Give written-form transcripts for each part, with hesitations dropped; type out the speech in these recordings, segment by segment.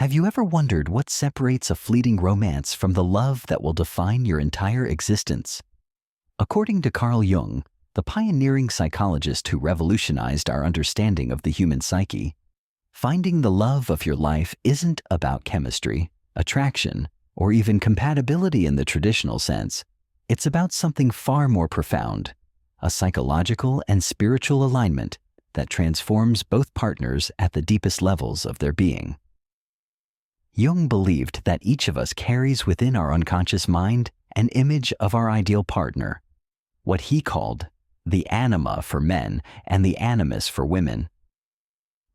Have you ever wondered what separates a fleeting romance from the love that will define your entire existence? According to Carl Jung, the pioneering psychologist who revolutionized our understanding of the human psyche, finding the love of your life isn't about chemistry, attraction, or even compatibility in the traditional sense. It's about something far more profound, a psychological and spiritual alignment that transforms both partners at the deepest levels of their being. Jung believed that each of us carries within our unconscious mind an image of our ideal partner, what he called the anima for men and the animus for women.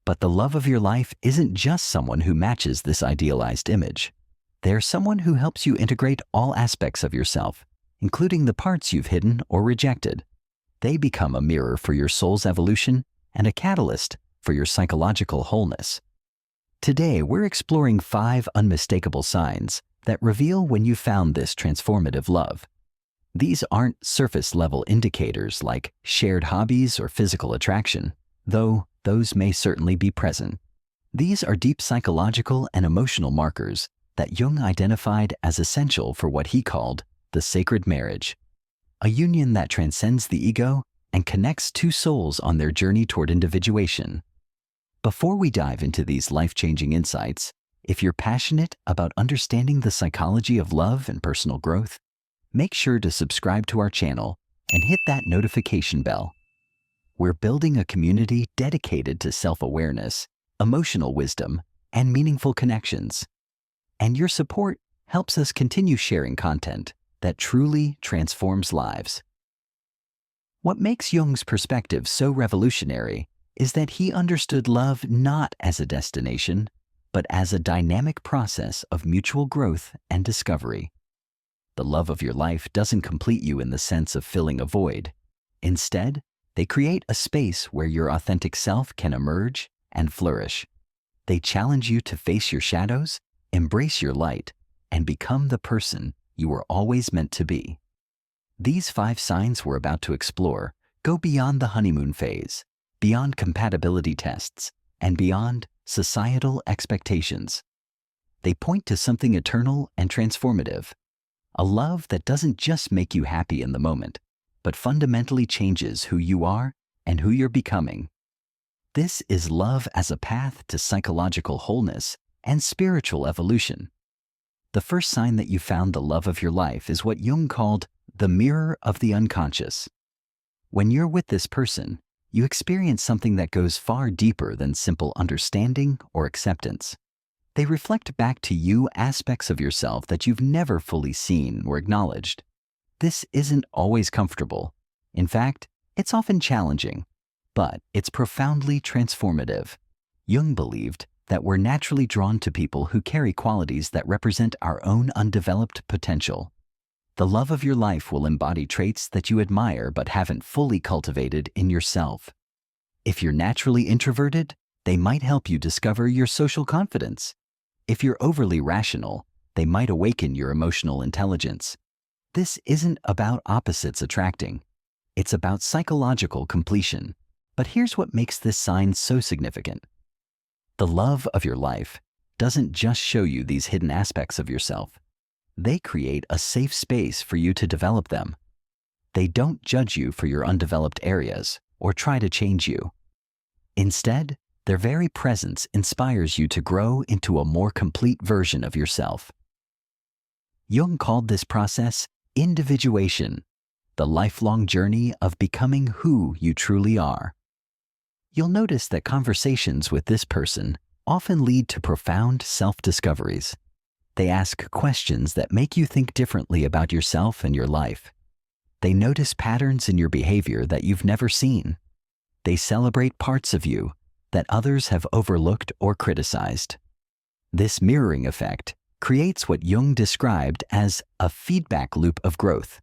But the love of your life isn't just someone who matches this idealized image. They're someone who helps you integrate all aspects of yourself, including the parts you've hidden or rejected. They become a mirror for your soul's evolution and a catalyst for your psychological wholeness. Today, we're exploring 5 unmistakable signs that reveal when you found this transformative love. These aren't surface-level indicators like shared hobbies or physical attraction, though those may certainly be present. These are deep psychological and emotional markers that Jung identified as essential for what he called the sacred marriage, a union that transcends the ego and connects 2 souls on their journey toward individuation. Before we dive into these life-changing insights, if you're passionate about understanding the psychology of love and personal growth, make sure to subscribe to our channel and hit that notification bell. We're building a community dedicated to self-awareness, emotional wisdom, and meaningful connections. And your support helps us continue sharing content that truly transforms lives. What makes Jung's perspective so revolutionary is that he understood love not as a destination, but as a dynamic process of mutual growth and discovery. The love of your life doesn't complete you in the sense of filling a void. Instead, they create a space where your authentic self can emerge and flourish. They challenge you to face your shadows, embrace your light, and become the person you were always meant to be. These 5 signs we're about to explore go beyond the honeymoon phase, beyond compatibility tests, and beyond societal expectations. They point to something eternal and transformative, a love that doesn't just make you happy in the moment, but fundamentally changes who you are and who you're becoming. This is love as a path to psychological wholeness and spiritual evolution. The first sign that you found the love of your life is what Jung called the mirror of the unconscious. When you're with this person, you experience something that goes far deeper than simple understanding or acceptance. They reflect back to you aspects of yourself that you've never fully seen or acknowledged. This isn't always comfortable. In fact, it's often challenging, but it's profoundly transformative. Jung believed that we're naturally drawn to people who carry qualities that represent our own undeveloped potential. The love of your life will embody traits that you admire but haven't fully cultivated in yourself. If you're naturally introverted, they might help you discover your social confidence. If you're overly rational, they might awaken your emotional intelligence. This isn't about opposites attracting. It's about psychological completion. But here's what makes this sign so significant. The love of your life doesn't just show you these hidden aspects of yourself. They create a safe space for you to develop them. They don't judge you for your undeveloped areas or try to change you. Instead, their very presence inspires you to grow into a more complete version of yourself. Jung called this process individuation, the lifelong journey of becoming who you truly are. You'll notice that conversations with this person often lead to profound self-discoveries. They ask questions that make you think differently about yourself and your life. They notice patterns in your behavior that you've never seen. They celebrate parts of you that others have overlooked or criticized. This mirroring effect creates what Jung described as a feedback loop of growth,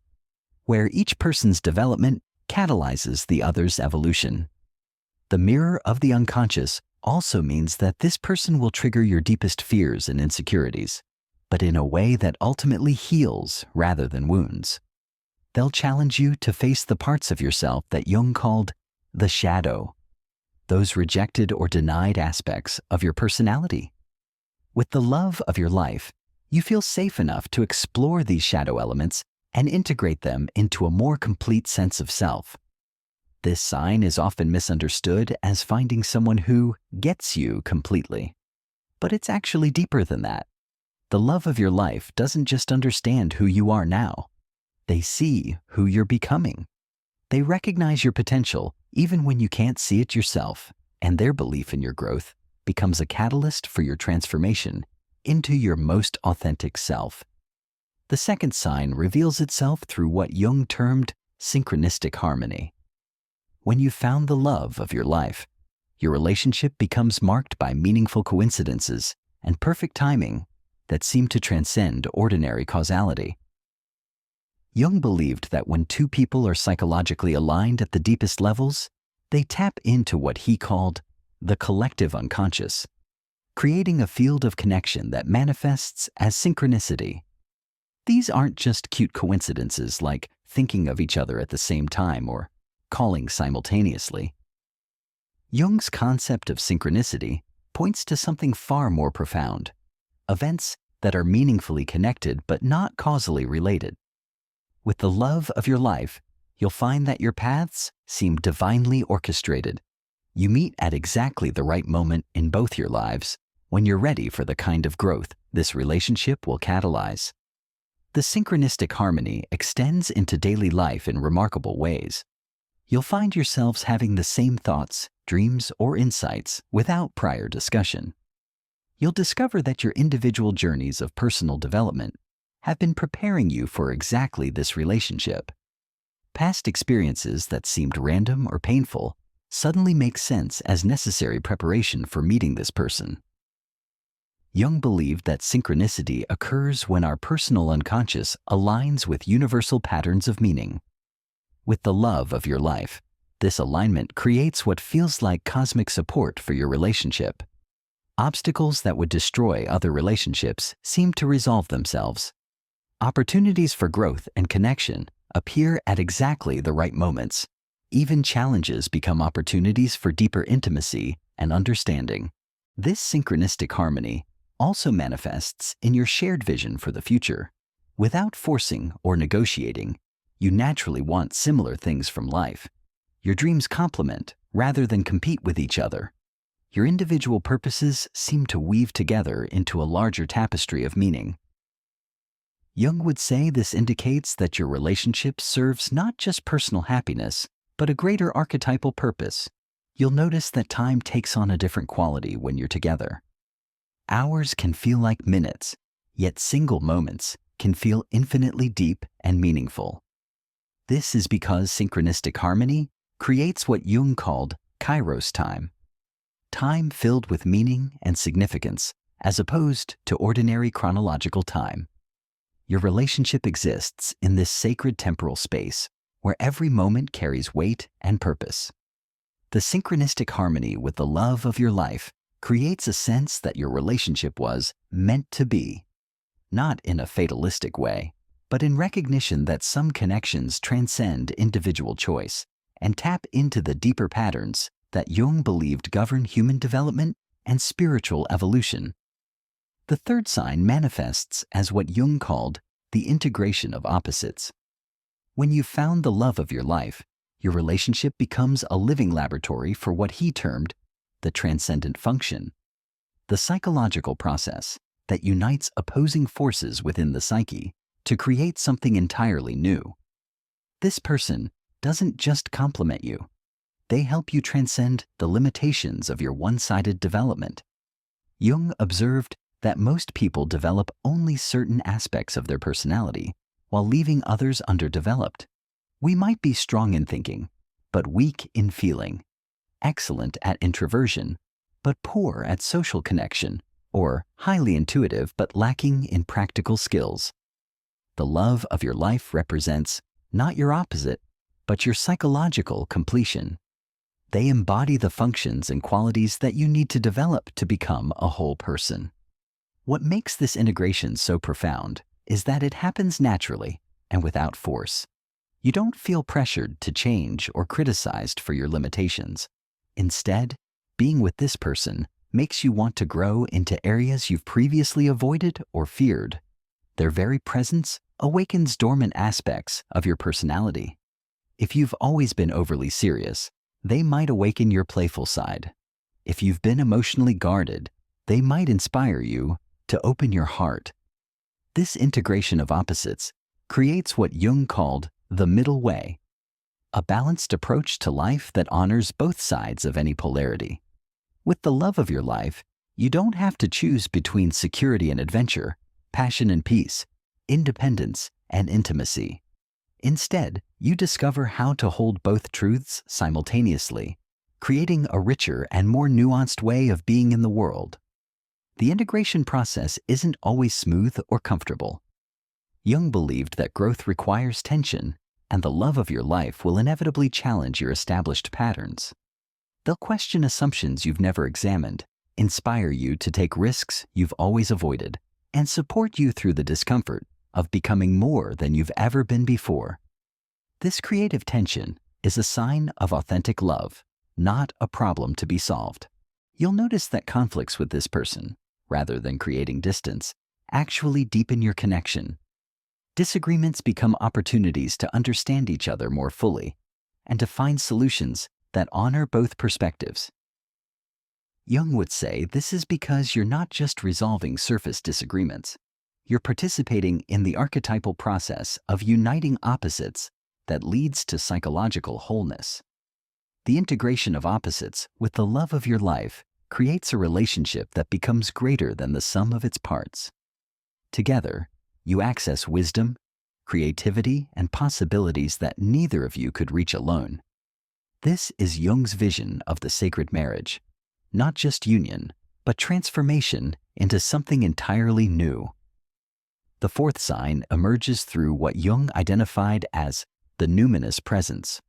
where each person's development catalyzes the other's evolution. The mirror of the unconscious also means that this person will trigger your deepest fears and insecurities, but in a way that ultimately heals rather than wounds. They'll challenge you to face the parts of yourself that Jung called the shadow, those rejected or denied aspects of your personality. With the love of your life, you feel safe enough to explore these shadow elements and integrate them into a more complete sense of self. This sign is often misunderstood as finding someone who gets you completely. But it's actually deeper than that. The love of your life doesn't just understand who you are now. They see who you're becoming. They recognize your potential even when you can't see it yourself, and their belief in your growth becomes a catalyst for your transformation into your most authentic self. The second sign reveals itself through what Jung termed synchronistic harmony. When you found the love of your life, your relationship becomes marked by meaningful coincidences and perfect timing that seem to transcend ordinary causality. Jung believed that when two people are psychologically aligned at the deepest levels, they tap into what he called the collective unconscious, creating a field of connection that manifests as synchronicity. These aren't just cute coincidences like thinking of each other at the same time or calling simultaneously. Jung's concept of synchronicity points to something far more profound: events that are meaningfully connected but not causally related. With the love of your life, you'll find that your paths seem divinely orchestrated. You meet at exactly the right moment in both your lives when you're ready for the kind of growth this relationship will catalyze. The synchronistic harmony extends into daily life in remarkable ways. You'll find yourselves having the same thoughts, dreams, or insights without prior discussion. You'll discover that your individual journeys of personal development have been preparing you for exactly this relationship. Past experiences that seemed random or painful suddenly make sense as necessary preparation for meeting this person. Jung believed that synchronicity occurs when our personal unconscious aligns with universal patterns of meaning. With the love of your life, this alignment creates what feels like cosmic support for your relationship. Obstacles that would destroy other relationships seem to resolve themselves. Opportunities for growth and connection appear at exactly the right moments. Even challenges become opportunities for deeper intimacy and understanding. This synchronistic harmony also manifests in your shared vision for the future. Without forcing or negotiating, you naturally want similar things from life. Your dreams complement rather than compete with each other. Your individual purposes seem to weave together into a larger tapestry of meaning. Jung would say this indicates that your relationship serves not just personal happiness, but a greater archetypal purpose. You'll notice that time takes on a different quality when you're together. Hours can feel like minutes, yet single moments can feel infinitely deep and meaningful. This is because synchronistic harmony creates what Jung called kairos time. Time filled with meaning and significance, as opposed to ordinary chronological time. Your relationship exists in this sacred temporal space where every moment carries weight and purpose. The synchronistic harmony with the love of your life creates a sense that your relationship was meant to be, not in a fatalistic way, but in recognition that some connections transcend individual choice and tap into the deeper patterns that Jung believed govern human development and spiritual evolution. The third sign manifests as what Jung called the integration of opposites. When you've found the love of your life, your relationship becomes a living laboratory for what he termed the transcendent function, the psychological process that unites opposing forces within the psyche to create something entirely new. This person doesn't just complement you. They help you transcend the limitations of your one-sided development. Jung observed that most people develop only certain aspects of their personality while leaving others underdeveloped. We might be strong in thinking, but weak in feeling, excellent at introversion, but poor at social connection, or highly intuitive but lacking in practical skills. The love of your life represents not your opposite, but your psychological completion. They embody the functions and qualities that you need to develop to become a whole person. What makes this integration so profound is that it happens naturally and without force. You don't feel pressured to change or criticized for your limitations. Instead, being with this person makes you want to grow into areas you've previously avoided or feared. Their very presence awakens dormant aspects of your personality. If you've always been overly serious, they might awaken your playful side. If you've been emotionally guarded, they might inspire you to open your heart. This integration of opposites creates what Jung called the middle way, a balanced approach to life that honors both sides of any polarity. With the love of your life, you don't have to choose between security and adventure, passion and peace, independence and intimacy. Instead, you discover how to hold both truths simultaneously, creating a richer and more nuanced way of being in the world. The integration process isn't always smooth or comfortable. Jung believed that growth requires tension, and the love of your life will inevitably challenge your established patterns. They'll question assumptions you've never examined, inspire you to take risks you've always avoided, and support you through the discomfort of becoming more than you've ever been before. This creative tension is a sign of authentic love, not a problem to be solved. You'll notice that conflicts with this person, rather than creating distance, actually deepen your connection. Disagreements become opportunities to understand each other more fully and to find solutions that honor both perspectives. Jung would say this is because you're not just resolving surface disagreements. You're participating in the archetypal process of uniting opposites that leads to psychological wholeness. The integration of opposites with the love of your life creates a relationship that becomes greater than the sum of its parts. Together, you access wisdom, creativity, and possibilities that neither of you could reach alone. This is Jung's vision of the sacred marriage, not just union, but transformation into something entirely new. The fourth sign emerges through what Jung identified as the Numinous presence.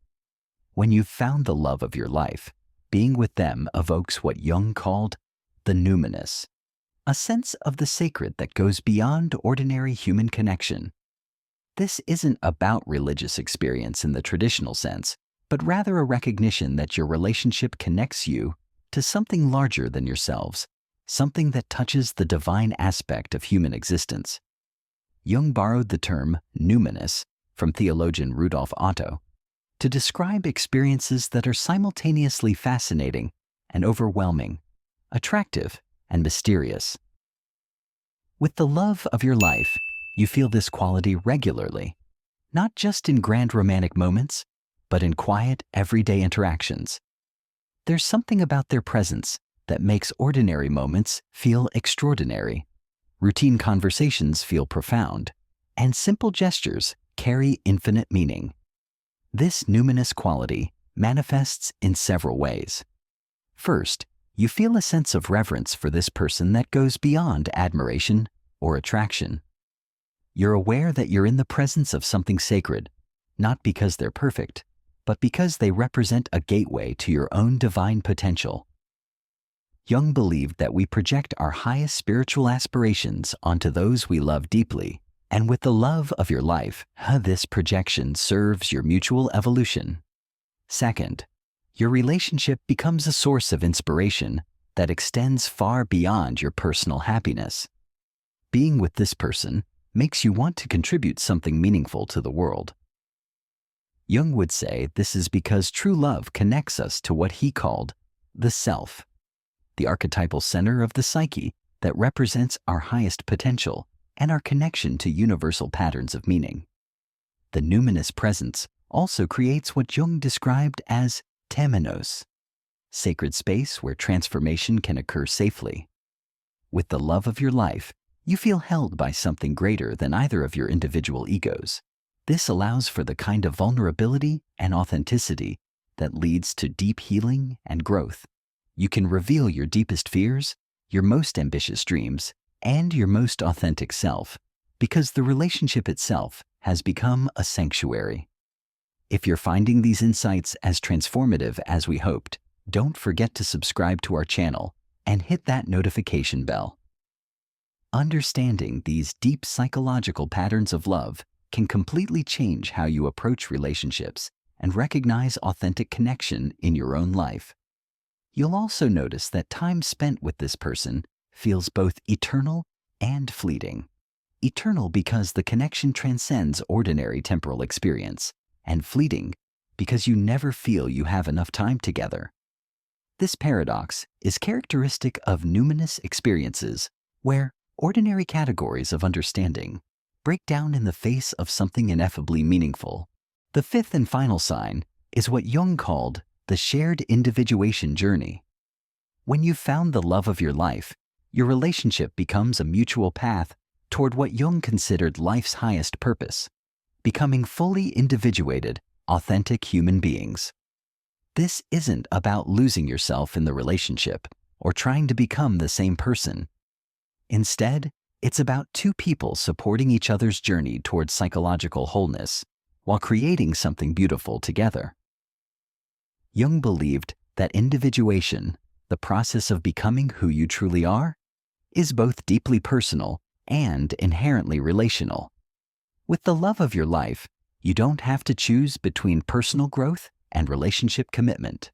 When you've found the love of your life, being with them evokes what Jung called the Numinous, a sense of the sacred that goes beyond ordinary human connection. This isn't about religious experience in the traditional sense, but rather a recognition that your relationship connects you to something larger than yourselves, something that touches the divine aspect of human existence. Jung borrowed the term numinous from theologian Rudolf Otto to describe experiences that are simultaneously fascinating and overwhelming, attractive and mysterious. With the love of your life, you feel this quality regularly, not just in grand romantic moments, but in quiet, everyday interactions. There's something about their presence that makes ordinary moments feel extraordinary. Routine conversations feel profound, and simple gestures carry infinite meaning. This numinous quality manifests in several ways. First, you feel a sense of reverence for this person that goes beyond admiration or attraction. You're aware that you're in the presence of something sacred, not because they're perfect, but because they represent a gateway to your own divine potential. Jung believed that we project our highest spiritual aspirations onto those we love deeply, and with the love of your life, this projection serves your mutual evolution. Second, your relationship becomes a source of inspiration that extends far beyond your personal happiness. Being with this person makes you want to contribute something meaningful to the world. Jung would say this is because true love connects us to what he called the self, the archetypal center of the psyche that represents our highest potential and our connection to universal patterns of meaning. The numinous presence also creates what Jung described as temenos, sacred space where transformation can occur safely. With the love of your life, you feel held by something greater than either of your individual egos. This allows for the kind of vulnerability and authenticity that leads to deep healing and growth. You can reveal your deepest fears, your most ambitious dreams, and your most authentic self, because the relationship itself has become a sanctuary. If you're finding these insights as transformative as we hoped, don't forget to subscribe to our channel and hit that notification bell. Understanding these deep psychological patterns of love can completely change how you approach relationships and recognize authentic connection in your own life. You'll also notice that time spent with this person feels both eternal and fleeting. Eternal because the connection transcends ordinary temporal experience, and fleeting because you never feel you have enough time together. This paradox is characteristic of numinous experiences, where ordinary categories of understanding break down in the face of something ineffably meaningful. The fifth and final sign is what Jung called the shared individuation journey. When you've found the love of your life, your relationship becomes a mutual path toward what Jung considered life's highest purpose, becoming fully individuated, authentic human beings. This isn't about losing yourself in the relationship or trying to become the same person. Instead, it's about two people supporting each other's journey towards psychological wholeness while creating something beautiful together. Jung believed that individuation, the process of becoming who you truly are, is both deeply personal and inherently relational. With the love of your life, you don't have to choose between personal growth and relationship commitment.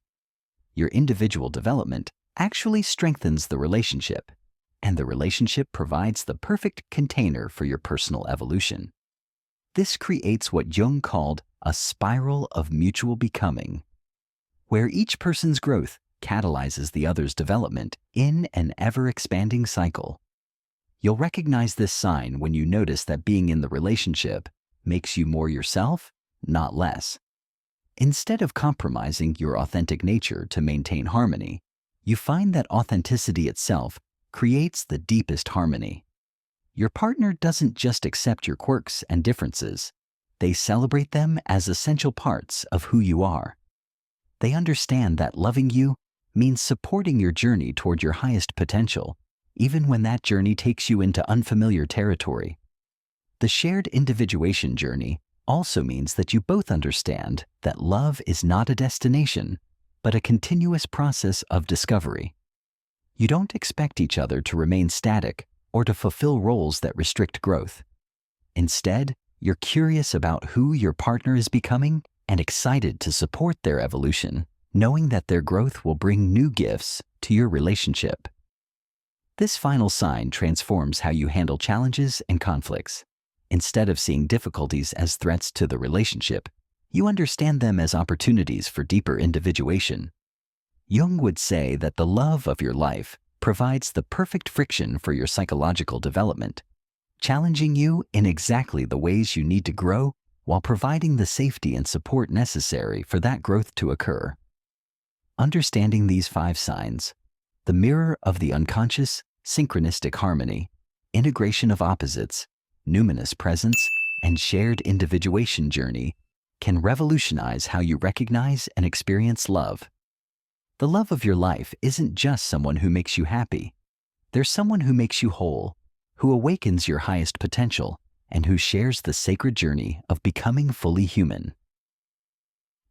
Your individual development actually strengthens the relationship, and the relationship provides the perfect container for your personal evolution. This creates what Jung called a spiral of mutual becoming, where each person's growth catalyzes the other's development in an ever-expanding cycle. You'll recognize this sign when you notice that being in the relationship makes you more yourself, not less. Instead of compromising your authentic nature to maintain harmony, you find that authenticity itself creates the deepest harmony. Your partner doesn't just accept your quirks and differences, they celebrate them as essential parts of who you are. They understand that loving you means supporting your journey toward your highest potential, even when that journey takes you into unfamiliar territory. The shared individuation journey also means that you both understand that love is not a destination, but a continuous process of discovery. You don't expect each other to remain static or to fulfill roles that restrict growth. Instead, you're curious about who your partner is becoming and excited to support their evolution, knowing that their growth will bring new gifts to your relationship. This final sign transforms how you handle challenges and conflicts. Instead of seeing difficulties as threats to the relationship, you understand them as opportunities for deeper individuation. Jung would say that the love of your life provides the perfect friction for your psychological development, challenging you in exactly the ways you need to grow while providing the safety and support necessary for that growth to occur. Understanding these 5 signs, the mirror of the unconscious, synchronistic harmony, integration of opposites, numinous presence, and shared individuation journey can revolutionize how you recognize and experience love. The love of your life isn't just someone who makes you happy. There's someone who makes you whole, who awakens your highest potential, and who shares the sacred journey of becoming fully human.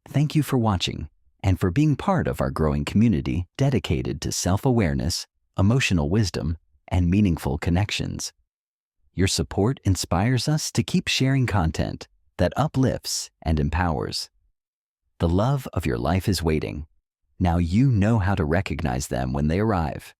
Thank you for watching and for being part of our growing community dedicated to self-awareness, emotional wisdom, and meaningful connections. Your support inspires us to keep sharing content that uplifts and empowers. The love of your life is waiting. Now you know how to recognize them when they arrive.